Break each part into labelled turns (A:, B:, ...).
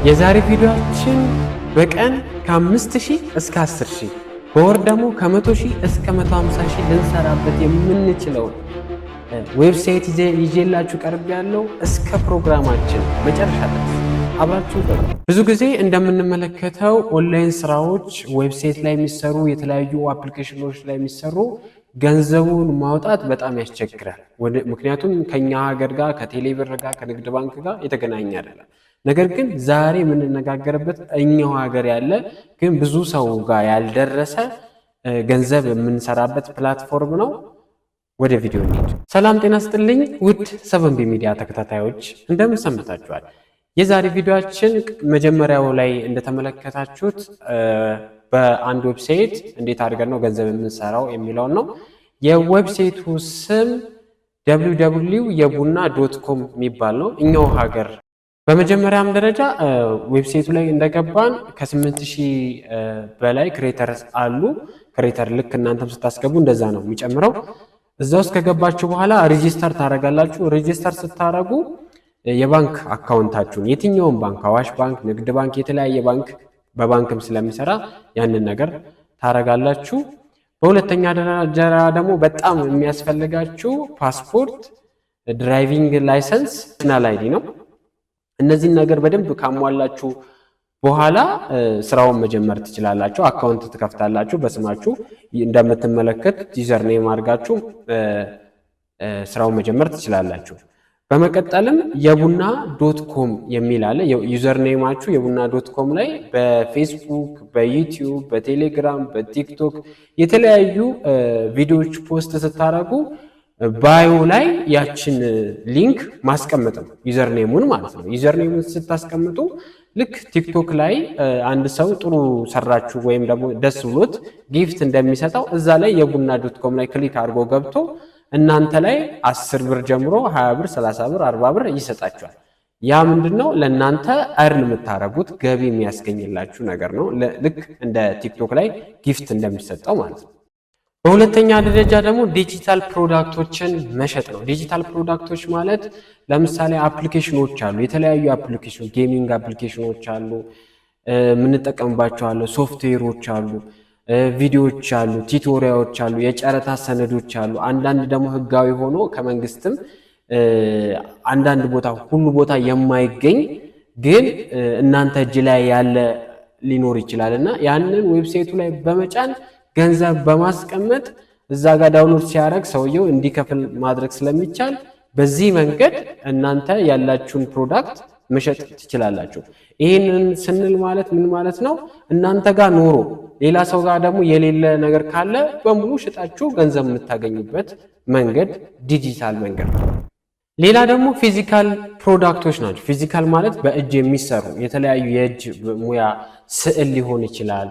A: የዛሬ ቪዲዮአችን በቀን ከ5000 እስከ 10000 በወር ደግሞ ከ100000 እስከ 150000 ልንሰራበት የምንችለው ዌብሳይት ይዤላችሁ ቀርብ ያለው እስከ ፕሮግራማችን መጨረሻ ድረስ አብራችሁ ቆዩ። ብዙ ጊዜ እንደምንመለከተው ኦንላይን ስራዎች ዌብሳይት ላይ የሚሰሩ የተለያዩ አፕሊኬሽኖች ላይ የሚሰሩ ገንዘቡን ማውጣት በጣም ያስቸግራል። ምክንያቱም ከኛ ሀገር ጋር ከቴሌብር ጋር ከንግድ ባንክ ጋር የተገናኘ አይደለም። ነገር ግን ዛሬ የምንነጋገርበት እኛው ሀገር ያለ ግን ብዙ ሰው ጋር ያልደረሰ ገንዘብ የምንሰራበት ፕላትፎርም ነው። ወደ ቪዲዮ እንሂድ። ሰላም ጤና ስጥልኝ ውድ ሰቨንቢ ሚዲያ ተከታታዮች እንደምን ሰንብታችኋል? የዛሬ ቪዲዮአችን መጀመሪያው ላይ እንደተመለከታችሁት በአንድ ዌብሳይት እንዴት አድርገን ነው ገንዘብ የምንሰራው የሚለውን ነው። የዌብሳይቱ ስም www.yebuna.com የሚባል ነው እኛው ሀገር። በመጀመሪያም ደረጃ ዌብሳይቱ ላይ እንደገባን ከ8000 በላይ ክሬተርስ አሉ። ክሬተር ልክ እናንተም ስታስገቡ እንደዛ ነው የሚጨምረው። እዛ ውስጥ ከገባችሁ በኋላ ሬጂስተር ታረጋላችሁ። ሬጂስተር ስታረጉ የባንክ አካውንታችሁን የትኛውን ባንክ አዋሽ ባንክ፣ ንግድ ባንክ፣ የተለያየ ባንክ በባንክም ስለሚሰራ ያንን ነገር ታረጋላችሁ። በሁለተኛ ደረጃ ደግሞ በጣም የሚያስፈልጋችሁ ፓስፖርት፣ ድራይቪንግ ላይሰንስ፣ ናሽናል አይዲ ነው። እነዚህን ነገር በደንብ ካሟላችሁ በኋላ ስራውን መጀመር ትችላላችሁ። አካውንት ትከፍታላችሁ በስማችሁ እንደምትመለከት ዩዘር ኔም አድርጋችሁ ስራውን መጀመር ትችላላችሁ። በመቀጠልም የቡና.com የሚል አለ። ዩዘር ኔማችሁ የቡና.com ላይ በፌስቡክ፣ በዩቲዩብ፣ በቴሌግራም፣ በቲክቶክ የተለያዩ ቪዲዮዎች ፖስት ስታረጉ ባዮ ላይ ያችን ሊንክ ማስቀመጥ ነው፣ ዩዘር ኔሙን ማለት ነው። ዩዘር ኔሙን ስታስቀምጡ ልክ ቲክቶክ ላይ አንድ ሰው ጥሩ ሰራችሁ ወይም ደግሞ ደስ ብሎት ጊፍት እንደሚሰጠው እዛ ላይ የቡና.com ላይ ክሊክ አድርጎ ገብቶ እናንተ ላይ 10 ብር ጀምሮ 20 ብር፣ 30 ብር፣ 40 ብር ይሰጣችኋል። ያ ምንድነው ለእናንተ አርን የምታረጉት ገቢ የሚያስገኝላችሁ ነገር ነው። ልክ እንደ ቲክቶክ ላይ ጊፍት እንደሚሰጠው ማለት ነው። በሁለተኛ ደረጃ ደግሞ ዲጂታል ፕሮዳክቶችን መሸጥ ነው። ዲጂታል ፕሮዳክቶች ማለት ለምሳሌ አፕሊኬሽኖች አሉ። የተለያዩ አፕሊኬሽኖች፣ ጌሚንግ አፕሊኬሽኖች አሉ፣ የምንጠቀምባቸው አሉ፣ ሶፍትዌሮች አሉ፣ ቪዲዮዎች አሉ፣ ቲዩቶሪያሎች አሉ፣ የጨረታ ሰነዶች አሉ። አንዳንድ ደግሞ ህጋዊ ሆኖ ከመንግስትም አንዳንድ ቦታ ሁሉ ቦታ የማይገኝ ግን እናንተ እጅ ላይ ያለ ሊኖር ይችላልና ያንን ዌብሳይቱ ላይ በመጫን ገንዘብ በማስቀመጥ እዛ ጋር ዳውንሎድ ሲያደርግ ሰውየው እንዲከፍል ማድረግ ስለሚቻል በዚህ መንገድ እናንተ ያላችሁን ፕሮዳክት መሸጥ ትችላላችሁ። ይህንን ስንል ማለት ምን ማለት ነው? እናንተ ጋር ኖሮ ሌላ ሰው ጋር ደግሞ የሌለ ነገር ካለ በሙሉ ሽጣችሁ ገንዘብ የምታገኙበት መንገድ ዲጂታል መንገድ ነው። ሌላ ደግሞ ፊዚካል ፕሮዳክቶች ናቸው። ፊዚካል ማለት በእጅ የሚሰሩ የተለያዩ የእጅ ሙያ ስዕል ሊሆን ይችላል።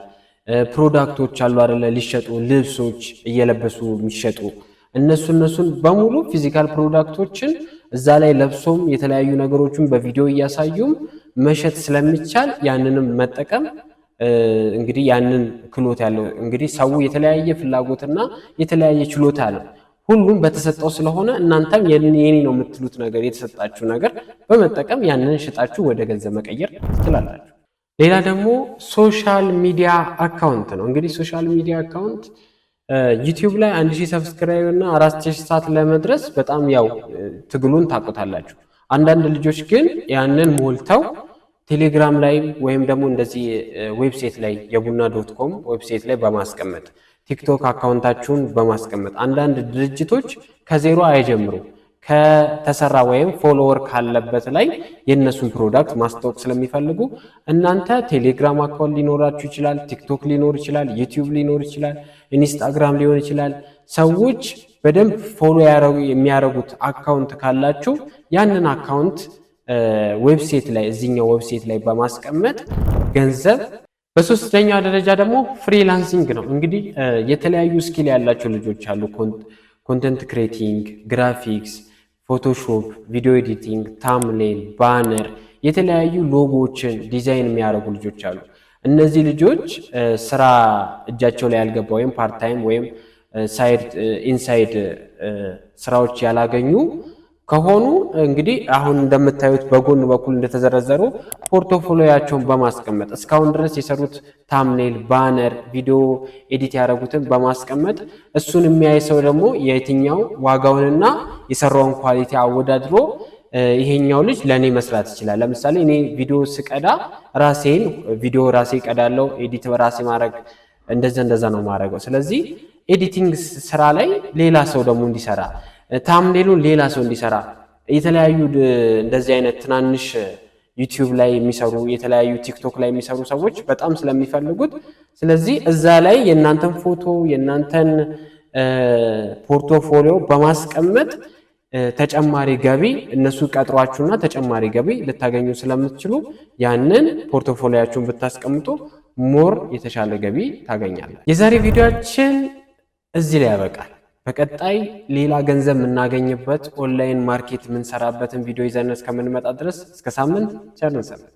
A: ፕሮዳክቶች አሉ አይደለ? ሊሸጡ ልብሶች እየለበሱ የሚሸጡ እነሱን በሙሉ ፊዚካል ፕሮዳክቶችን እዛ ላይ ለብሶም የተለያዩ ነገሮችን በቪዲዮ እያሳዩም መሸጥ ስለሚቻል ያንንም መጠቀም እንግዲህ ያንን ክሎት ያለው እንግዲህ ሰው የተለያየ ፍላጎትና የተለያየ ችሎታ አለው። ሁሉም በተሰጠው ስለሆነ እናንተም የኔ ነው የምትሉት ነገር የተሰጣችሁ ነገር በመጠቀም ያንን ሽጣችሁ ወደ ገንዘብ መቀየር ትችላላችሁ። ሌላ ደግሞ ሶሻል ሚዲያ አካውንት ነው። እንግዲህ ሶሻል ሚዲያ አካውንት ዩቲዩብ ላይ 1000 ሰብስክራይብ እና 4000 ሰዓት ለመድረስ በጣም ያው ትግሉን ታውቁታላችሁ። አንዳንድ ልጆች ግን ያንን ሞልተው ቴሌግራም ላይ ወይም ደግሞ እንደዚህ ዌብሳይት ላይ የቡና.com ዌብሳይት ላይ በማስቀመጥ ቲክቶክ አካውንታችሁን በማስቀመጥ አንዳንድ ድርጅቶች ከዜሮ አይጀምሩ ከተሰራ ወይም ፎሎወር ካለበት ላይ የነሱን ፕሮዳክት ማስተዋወቅ ስለሚፈልጉ እናንተ ቴሌግራም አካውንት ሊኖራችሁ ይችላል፣ ቲክቶክ ሊኖር ይችላል፣ ዩቲዩብ ሊኖር ይችላል፣ ኢንስታግራም ሊሆን ይችላል። ሰዎች በደንብ ፎሎ የሚያደርጉት አካውንት ካላችሁ ያንን አካውንት ዌብሳይት ላይ እዚህኛው ዌብሳይት ላይ በማስቀመጥ ገንዘብ። በሶስተኛ ደረጃ ደግሞ ፍሪላንሲንግ ነው። እንግዲህ የተለያዩ ስኪል ያላቸው ልጆች አሉ። ኮንተንት ክሬቲንግ፣ ግራፊክስ፣ ፎቶሾፕ፣ ቪዲዮ ኤዲቲንግ፣ ታምኔል፣ ባነር የተለያዩ ሎጎዎችን ዲዛይን የሚያደርጉ ልጆች አሉ። እነዚህ ልጆች ስራ እጃቸው ላይ ያልገባ ወይም ፓርት ታይም ወይም ኢንሳይድ ስራዎች ያላገኙ ከሆኑ እንግዲህ አሁን እንደምታዩት በጎን በኩል እንደተዘረዘሩ ፖርቶፎሊዮያቸውን በማስቀመጥ እስካሁን ድረስ የሰሩት ታምኔል፣ ባነር፣ ቪዲዮ ኤዲት ያደረጉትን በማስቀመጥ እሱን የሚያይ ሰው ደግሞ የትኛው ዋጋውንና የሰራውን ኳሊቲ አወዳድሮ ይሄኛው ልጅ ለኔ መስራት ይችላል። ለምሳሌ እኔ ቪዲዮ ስቀዳ ራሴን ቪዲዮ ራሴ ቀዳለው፣ ኤዲት በራሴ ማድረግ እንደዛ ነው ማድረገው። ስለዚህ ኤዲቲንግ ስራ ላይ ሌላ ሰው ደግሞ እንዲሰራ ታምኔሉን ሌላ ሰው እንዲሰራ የተለያዩ እንደዚህ አይነት ትናንሽ ዩቲዩብ ላይ የሚሰሩ የተለያዩ ቲክቶክ ላይ የሚሰሩ ሰዎች በጣም ስለሚፈልጉት ስለዚህ እዛ ላይ የእናንተን ፎቶ የእናንተን ፖርቶፎሊዮ በማስቀመጥ ተጨማሪ ገቢ እነሱ ቀጥሯችሁና ተጨማሪ ገቢ ልታገኙ ስለምትችሉ ያንን ፖርቶፎሊዮአችሁን ብታስቀምጡ ሞር የተሻለ ገቢ ታገኛላችሁ። የዛሬ ቪዲዮአችን እዚህ ላይ ያበቃል። በቀጣይ ሌላ ገንዘብ የምናገኝበት ኦንላይን ማርኬት የምንሰራበትን ቪዲዮ ይዘን እስከምንመጣ ድረስ እስከ ሳምንት ቸር እንሰንብት።